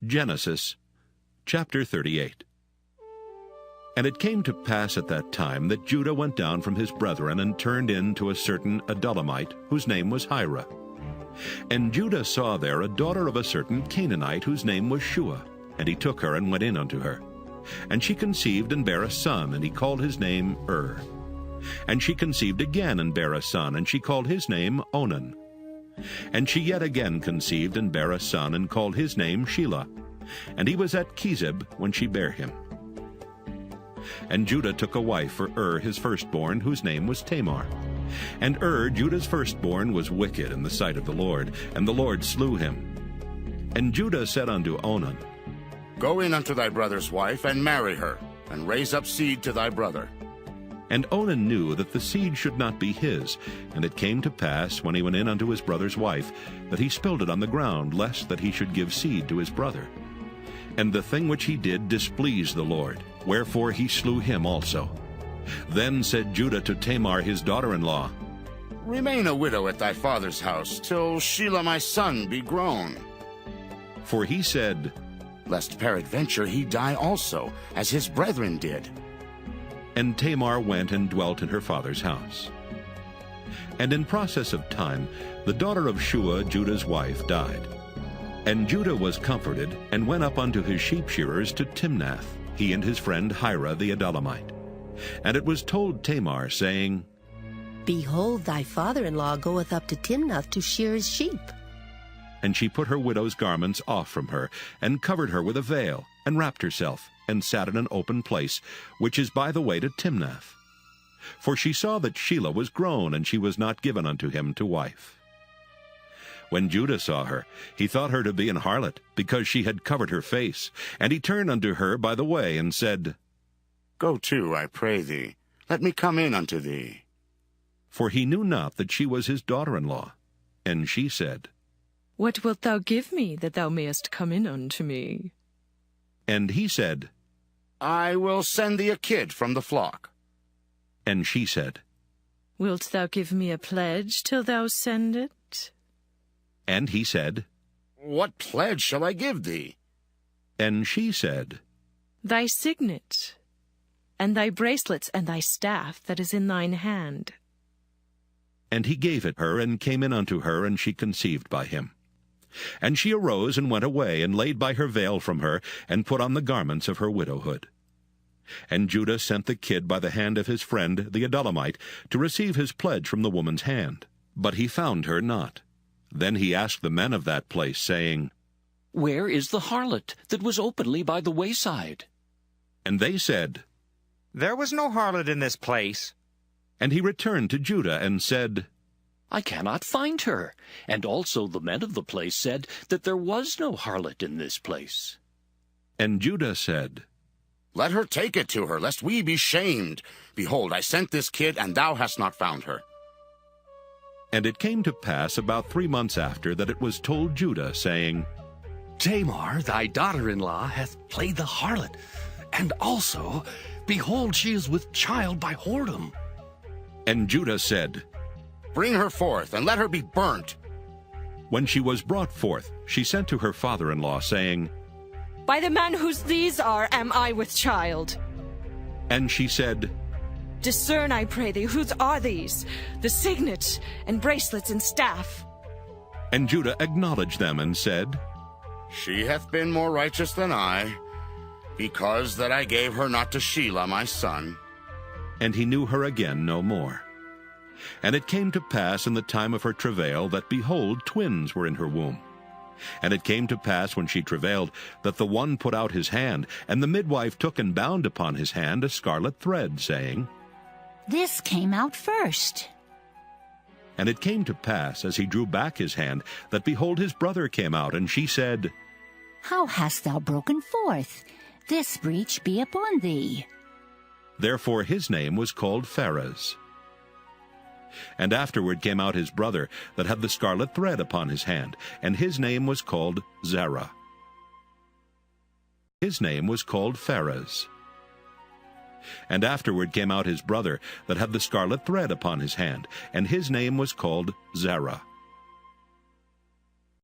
Genesis chapter 38. And it came to pass at that time that Judah went down from his brethren and turned in to a certain Adullamite, whose name was Hira. And Judah saw there a daughter of a certain Canaanite, whose name was Shua. And he took her and went in unto her. And she conceived and bare a son, and he called his name And she conceived again and bare a son, and she called his name Onan. And she yet again conceived and bare a son, and called his name Shelah. And he was at Chezib when she bare him. And Judah took a wife for his firstborn, whose name was Tamar. And Judah's firstborn, was wicked in the sight of the Lord, and the Lord slew him. And Judah said unto Onan, Go in unto thy brother's wife, and marry her, and raise up seed to thy brother. And Onan knew that the seed should not be his. And it came to pass, when he went in unto his brother's wife, that he spilled it on the ground, lest that he should give seed to his brother. And the thing which he did displeased the Lord, wherefore he slew him also. Then said Judah to Tamar his daughter-in-law, Remain a widow at thy father's house, till Shelah my son be grown. For he said, Lest peradventure he die also, as his brethren did. And Tamar went and dwelt in her father's house. And in process of time, the daughter of Shua, Judah's wife, died. And Judah was comforted, and went up unto his sheep shearers to Timnath, he and his friend Hira the Adullamite. And it was told Tamar, saying, Behold, thy father-in-law goeth up to Timnath to shear his sheep. And she put her widow's garments off from her, and covered her with a veil, and wrapped herself, and sat in an open place, which is by the way to Timnath. For she saw that Shelah was grown, and she was not given unto him to wife. When Judah saw her, he thought her to be an harlot, because she had covered her face. And he turned unto her by the way, and said, Go to, I pray thee, let me come in unto thee. For he knew not that she was his daughter-in-law. And she said, What wilt thou give me, that thou mayest come in unto me? And he said, I will send thee a kid from the flock. And she said, Wilt thou give me a pledge till thou send it? And he said, What pledge shall I give thee? And she said, Thy signet, and thy bracelets, and thy staff that is in thine hand. And he gave it her, and came in unto her, and she conceived by him. And she arose and went away, and laid by her veil from her, and put on the garments of her widowhood. And Judah sent the kid by the hand of his friend the Adullamite to receive his pledge from the woman's hand. But he found her not. Then he asked the men of that place, saying, Where is the harlot that was openly by the wayside? And they said, There was no harlot in this place. And he returned to Judah and said, I cannot find her. And also the men of the place said that there was no harlot in this place. And Judah said, Let her take it to her, lest we be shamed. Behold, I sent this kid, and thou hast not found her. And it came to pass about 3 months after that it was told Judah, saying, Tamar, thy daughter-in-law, hath played the harlot, and also, behold, she is with child by whoredom. And Judah said, Bring her forth, and let her be burnt. When she was brought forth, she sent to her father-in-law, saying, By the man whose these are am I with child. And she said, Discern, I pray thee, whose are these, the signet, and bracelets, and staff? And Judah acknowledged them, and said, She hath been more righteous than I, because that I gave her not to Shelah my son. And he knew her again no more. And it came to pass in the time of her travail that, behold, twins were in her womb. And it came to pass when she travailed, that the one put out his hand, and the midwife took and bound upon his hand a scarlet thread, saying, This came out first. And it came to pass, as he drew back his hand, that, behold, his brother came out, and she said, How hast thou broken forth? This breach be upon thee. Therefore his name was called Pharez. And afterward came out his brother, that had the scarlet thread upon his hand, and his name was called Zerah. His name was called Pharez. And afterward came out his brother, that had the scarlet thread upon his hand, and his name was called Zerah.